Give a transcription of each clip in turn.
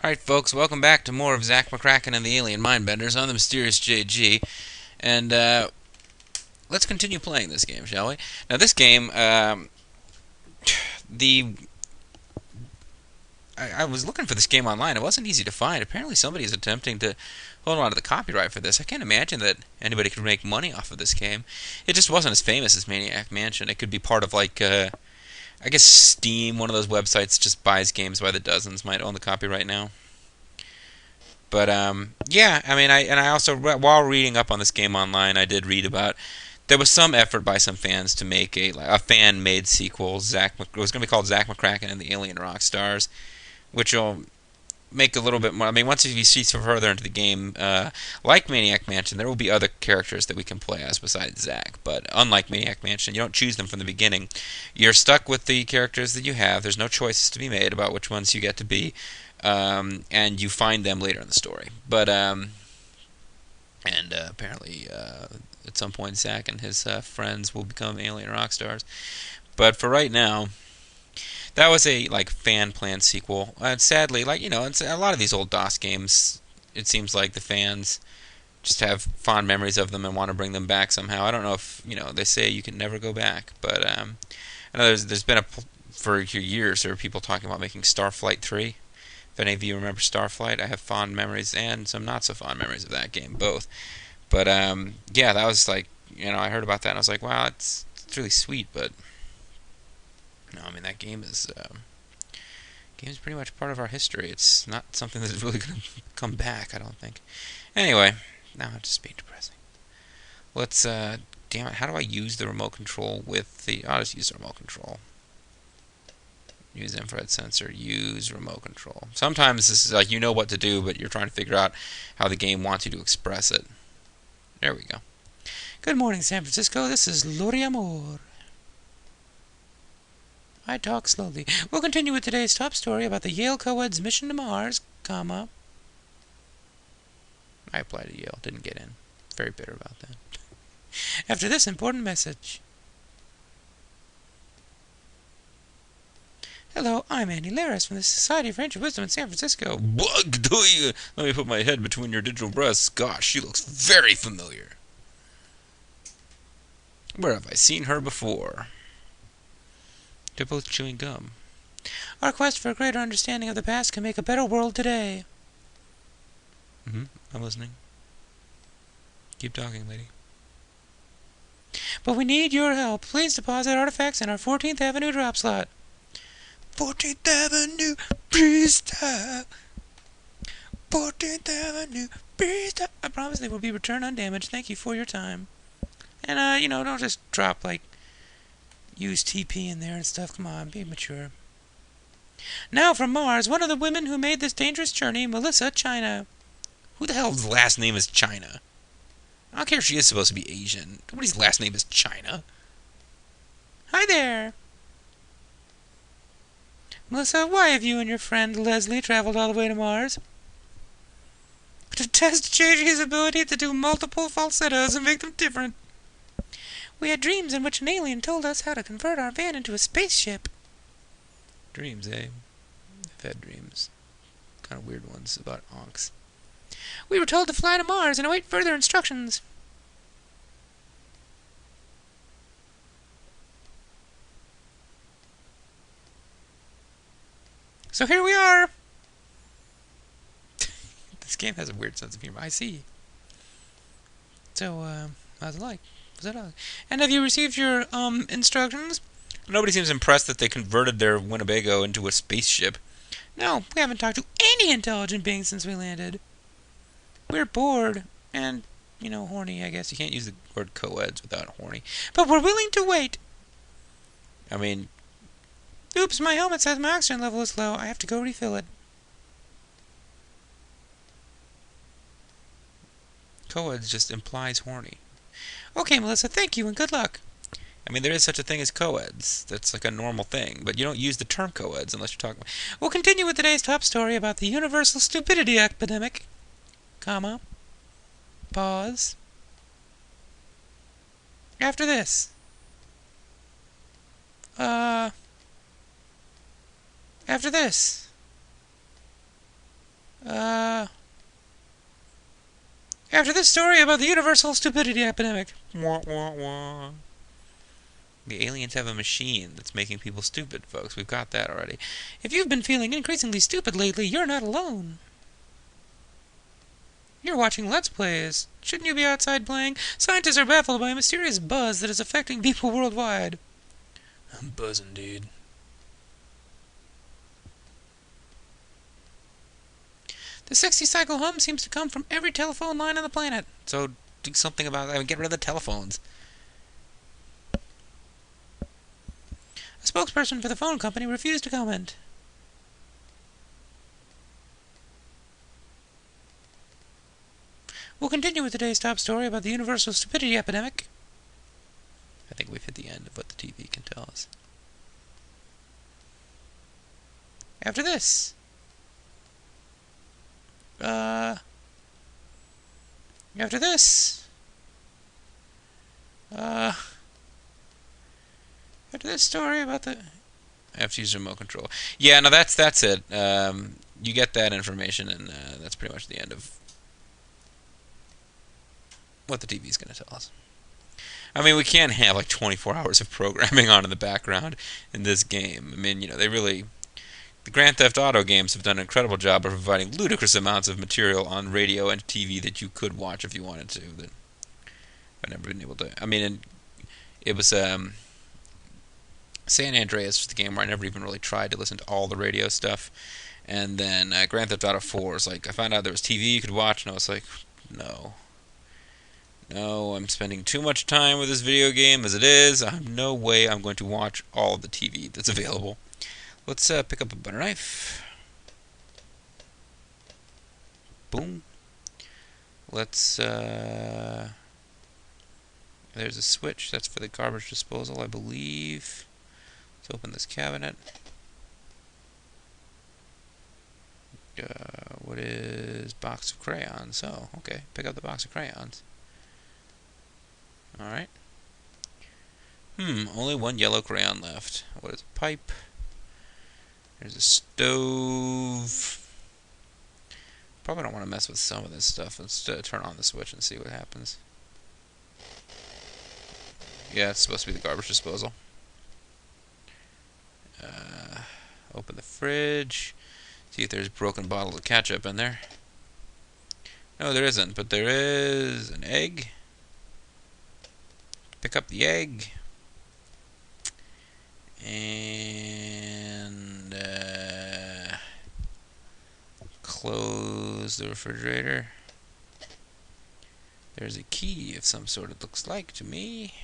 Alright, folks, welcome back to more of Zak McKracken and the Alien Mindbenders on the Mysterious JG. And let's continue playing this game, shall we? Now, this game, the I was looking for this game online. It wasn't easy to find. Apparently, somebody is attempting to hold on to the copyright for this. I can't imagine that anybody could make money off of this game. It just wasn't as famous as Maniac Mansion. It could be part of, like, I guess Steam, one of those websites that just buys games by the dozens, might own the copyright now. But yeah, I mean, I also while reading up on this game online, I did read about there was some effort by some fans to make a fan-made sequel. It was going to be called Zak McKracken and the Alien Rockstars, which will make a little bit more. I mean, once you see further into the game, like Maniac Mansion, there will be other characters that we can play as besides Zack. But unlike Maniac Mansion, you don't choose them from the beginning. You're stuck with the characters that you have. There's no choices to be made about which ones you get to be, and you find them later in the story. But apparently, at some point, Zack and his friends will become alien rock stars. But for right now, that was a fan plan sequel. And sadly, it's a lot of these old DOS games. It seems like the fans just have fond memories of them and want to bring them back somehow. I don't know if they say you can never go back, but I know there's been for years there were people talking about making Starflight 3. If any of you remember Starflight, I have fond memories and some not so fond memories of that game, both. But yeah, that was I heard about that and I was like, wow, it's really sweet, but no, I mean that game's pretty much part of our history. It's not something that's really going to come back, I don't think. Anyway, now it's just being depressing. Let's damn it, how do I use the remote control with the I'll just use the remote control. Use infrared sensor, use remote control. Sometimes this is like you know what to do, but you're trying to figure out how the game wants you to express it. There we go. Good morning, San Francisco. This is Lori Amor. I talk slowly. We'll continue with today's top story about the Yale co-ed's mission to Mars, comma. I applied to Yale, didn't get in. Very bitter about that. After this important message. Hello, I'm Andy Laris from the Society for Ancient Wisdom in San Francisco. Bug do you? Let me put my head between your digital breasts. Gosh, she looks very familiar. Where have I seen her before? They're both chewing gum. Our quest for a greater understanding of the past can make a better world today. I'm listening. Keep talking, lady. But we need your help. Please deposit artifacts in our 14th Avenue drop slot. 14th Avenue, please stop. 14th Avenue, please stop. I promise they will be returned undamaged. Thank you for your time. And, don't just drop, use TP in there and stuff. Come on, be mature. Now from Mars, one of the women who made this dangerous journey, Melissa China. Who the hell's last name is China? I don't care if she is supposed to be Asian. Nobody's last name is China. Hi there. Melissa, why have you and your friend Leslie traveled all the way to Mars? To test JG's ability to do multiple falsettos and make them different. We had dreams in which an alien told us how to convert our van into a spaceship. Dreams, eh? I've had dreams. Kind of weird ones about onks. We were told to fly to Mars and await further instructions. So here we are. This game has a weird sense of humor. I see. So, how's it like? What's it like? And have you received your, instructions? Nobody seems impressed that they converted their Winnebago into a spaceship. No, we haven't talked to any intelligent beings since we landed. We're bored and, horny, I guess. You can't use the word co-eds without horny. But we're willing to wait. I mean, oops, my helmet says my oxygen level is low. I have to go refill it. Co-eds just implies horny. Okay, Melissa, thank you and good luck. I mean, there is such a thing as co-eds. That's like a normal thing. But you don't use the term co-eds unless you're talking... We'll continue with today's top story about the universal stupidity epidemic. Comma. Pause. After this. After this. Uh, After this story about the universal stupidity epidemic. Wah, wah, wah. The aliens have a machine that's making people stupid, folks. We've got that already. If you've been feeling increasingly stupid lately, you're not alone. You're watching Let's Plays. Shouldn't you be outside playing? Scientists are baffled by a mysterious buzz that is affecting people worldwide. Buzz indeed. The 60-cycle hum seems to come from every telephone line on the planet. So do something about that. I mean, get rid of the telephones. A spokesperson for the phone company refused to comment. We'll continue with today's top story about the universal stupidity epidemic. I think we've hit the end of what the TV can tell us. After this. After this. After this story about the... I have to use remote control. Yeah, no, that's it. You get that information, and that's pretty much the end of what the TV is going to tell us. I mean, we can't have like 24 hours of programming on in the background in this game. I mean, they really... The Grand Theft Auto games have done an incredible job of providing ludicrous amounts of material on radio and TV that you could watch if you wanted to. That I've never been able to... I mean, it was... San Andreas was the game where I never even really tried to listen to all the radio stuff. And then Grand Theft Auto 4 is like, I found out there was TV you could watch, and I was like, no. No, I'm spending too much time with this video game as it is. No way I'm going to watch all of the TV that's available. Let's pick up a butter knife. Boom. Let's, there's a switch. That's for the garbage disposal, I believe. Let's open this cabinet. What is box of crayons? Oh, okay. Pick up the box of crayons. Alright. Only one yellow crayon left. What is a pipe? There's a stove. Probably don't want to mess with some of this stuff. Let's turn on the switch and see what happens. Yeah, it's supposed to be the garbage disposal. Open the fridge. See if there's broken bottles of ketchup in there. No, there isn't, but there is an egg. Pick up the egg. And close the refrigerator. There's a key of some sort, it looks like to me.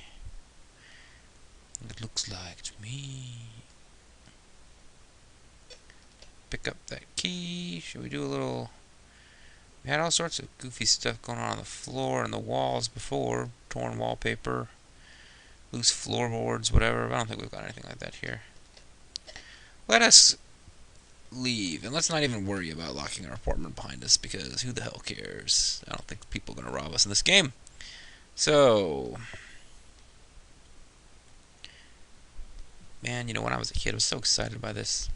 It looks like to me. Pick up that key. Should we do a little... We had all sorts of goofy stuff going on the floor and the walls before. Torn wallpaper, loose floorboards, whatever. I don't think we've got anything like that here. Let us leave, and let's not even worry about locking our apartment behind us, because who the hell cares? I don't think people are going to rob us in this game. So... Man, when I was a kid, I was so excited by this.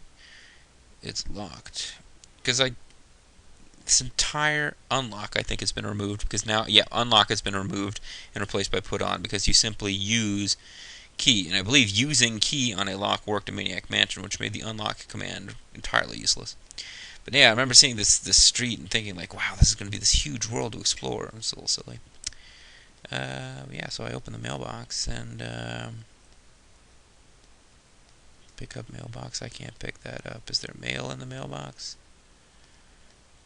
It's locked. Because this entire unlock, I think, has been removed. Because now, yeah, unlock has been removed and replaced by put on. Because you simply use key. And I believe using key on a lock worked in Maniac Mansion, which made the unlock command entirely useless. But yeah, I remember seeing this street and thinking, like, wow, this is going to be this huge world to explore. It was a little silly. Yeah, so I opened the mailbox and... pick up mailbox. I can't pick that up. Is there mail in the mailbox?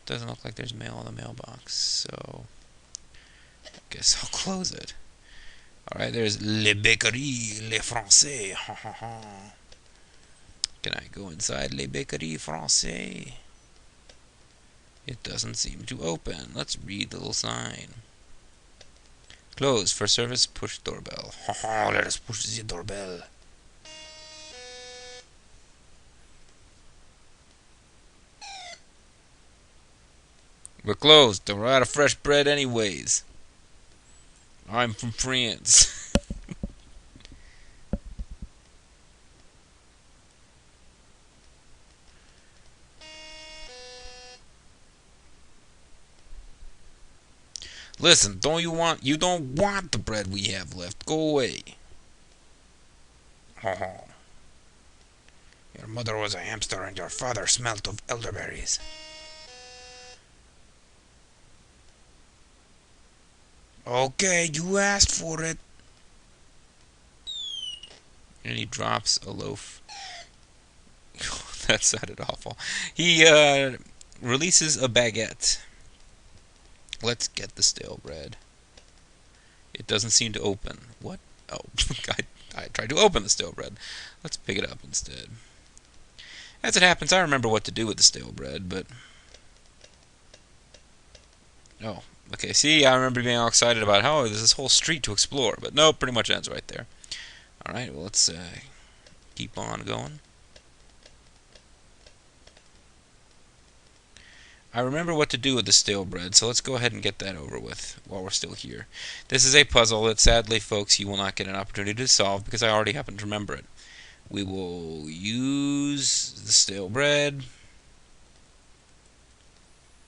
Doesn't look like there's mail in the mailbox, so I guess I'll close it. Alright, there's Le Bakerie Le Français. Can I go inside Le Bakerie Français? It doesn't seem to open. Let's read the little sign. Closed for service, push doorbell. Let us push the doorbell. We're closed, and we're out of fresh bread anyways. I'm from France. Listen, you don't want the bread we have left. Go away. Ho ho. Your mother was a hamster and your father smelt of elderberries. Okay, you asked for it. And he drops a loaf. That sounded awful. He releases a baguette. Let's get the stale bread. It doesn't seem to open. What? Oh, I tried to open the stale bread. Let's pick it up instead. As it happens, I remember what to do with the stale bread, but... Oh, okay, see, I remember being all excited about how there's this whole street to explore, but no, pretty much ends right there. Alright, well, let's keep on going. I remember what to do with the stale bread, so let's go ahead and get that over with while we're still here. This is a puzzle that, sadly, folks, you will not get an opportunity to solve because I already happen to remember it. We will use the stale bread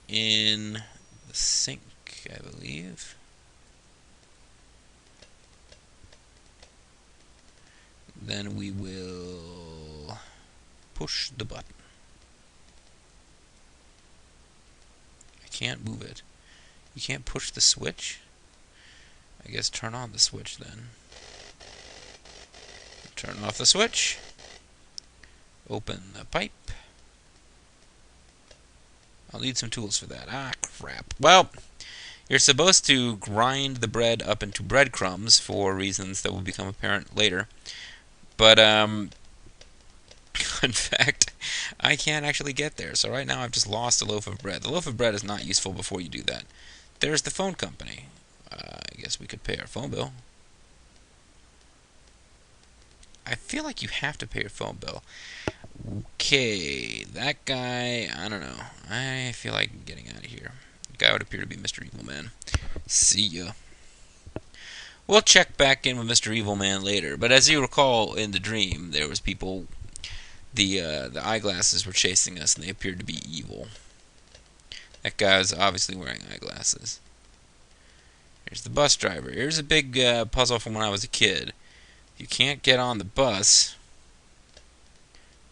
in the sink, I believe. Then we will push the button. I can't move it. You can't push the switch? I guess turn on the switch then. Turn off the switch. Open the pipe. I'll need some tools for that. Ah, crap. Well, you're supposed to grind the bread up into breadcrumbs for reasons that will become apparent later. But, in fact, I can't actually get there. So right now I've just lost a loaf of bread. The loaf of bread is not useful before you do that. There's the phone company. I guess we could pay our phone bill. I feel like you have to pay your phone bill. Okay, that guy, I don't know. I feel like getting out of here. The guy would appear to be Mr. Evilman. See ya. We'll check back in with Mr. Evilman later, but as you recall in the dream, there was people, the eyeglasses were chasing us and they appeared to be evil. That guy was obviously wearing eyeglasses. Here's the bus driver. Here's a big puzzle from when I was a kid. You can't get on the bus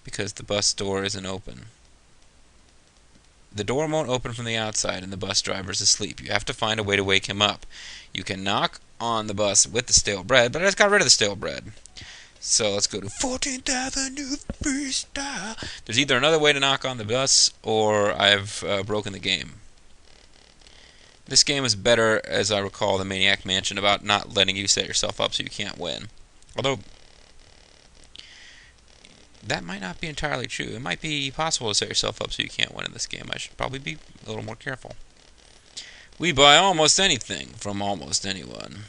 because the bus door isn't open. The door won't open from the outside and the bus driver's asleep. You have to find a way to wake him up. You can knock on the bus with the stale bread, but I just got rid of the stale bread. So let's go to 14th Avenue Freestyle. There's either another way to knock on the bus or I've broken the game. This game is better, as I recall, than Maniac Mansion about not letting you set yourself up so you can't win. Although, that might not be entirely true. It might be possible to set yourself up so you can't win in this game. I should probably be a little more careful. We buy almost anything from almost anyone.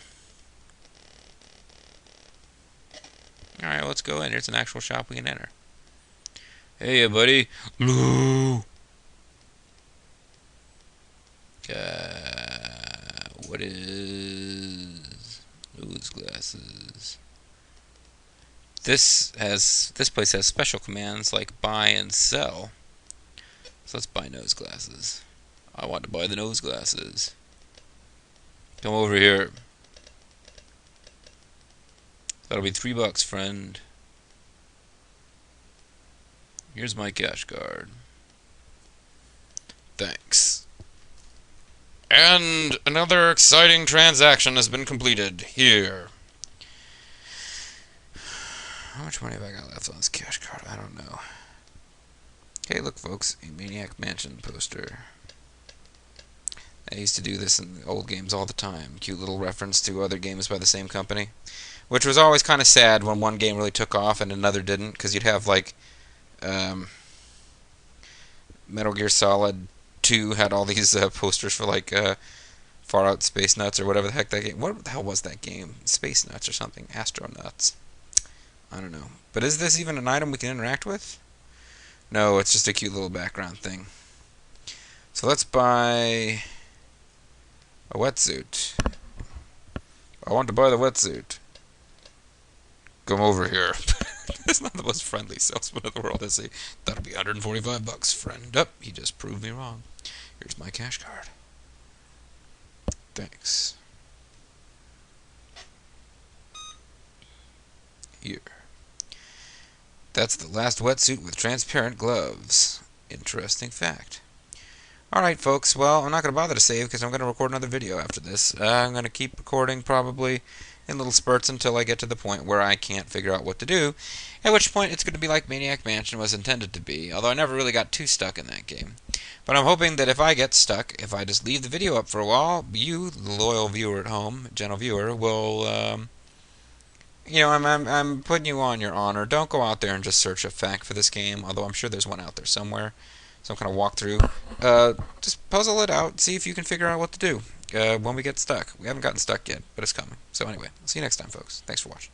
Alright, let's go in. Here's an actual shop we can enter. Hey, buddy. Blue. What is those glasses? This place has special commands like buy and sell. So let's buy nose glasses. I want to buy the nose glasses. Come over here. That'll be $3, friend. Here's my cash card. Thanks. And another exciting transaction has been completed. Here. How much money have I got left on this cash card? I don't know. Hey, look, folks. A Maniac Mansion poster. I used to do this in old games all the time. Cute little reference to other games by the same company. Which was always kind of sad when one game really took off and another didn't. Because you'd have, like, Metal Gear Solid 2 had all these posters for, like, Far Out Space Nuts or whatever the heck that game... What the hell was that game? Space Nuts or something. Astronauts. I don't know. But is this even an item we can interact with? No, it's just a cute little background thing. So let's buy a wetsuit. I want to buy the wetsuit. Come over here. That's not the most friendly salesman in the world, is he? That'll be $145, friend. He just proved me wrong. Here's my cash card. Thanks. Here. That's the last wetsuit with transparent gloves. Interesting fact. Alright, folks, well, I'm not going to bother to save because I'm going to record another video after this. I'm going to keep recording probably in little spurts until I get to the point where I can't figure out what to do, at which point it's going to be like Maniac Mansion was intended to be, although I never really got too stuck in that game. But I'm hoping that if I get stuck, if I just leave the video up for a while, you, the loyal viewer at home, gentle viewer, will, I'm putting you on your honor. Don't go out there and just search a fact for this game, although I'm sure there's one out there somewhere. Some kind of walkthrough. Just puzzle it out, see if you can figure out what to do when we get stuck. We haven't gotten stuck yet, but it's coming. So anyway, I'll see you next time, folks. Thanks for watching.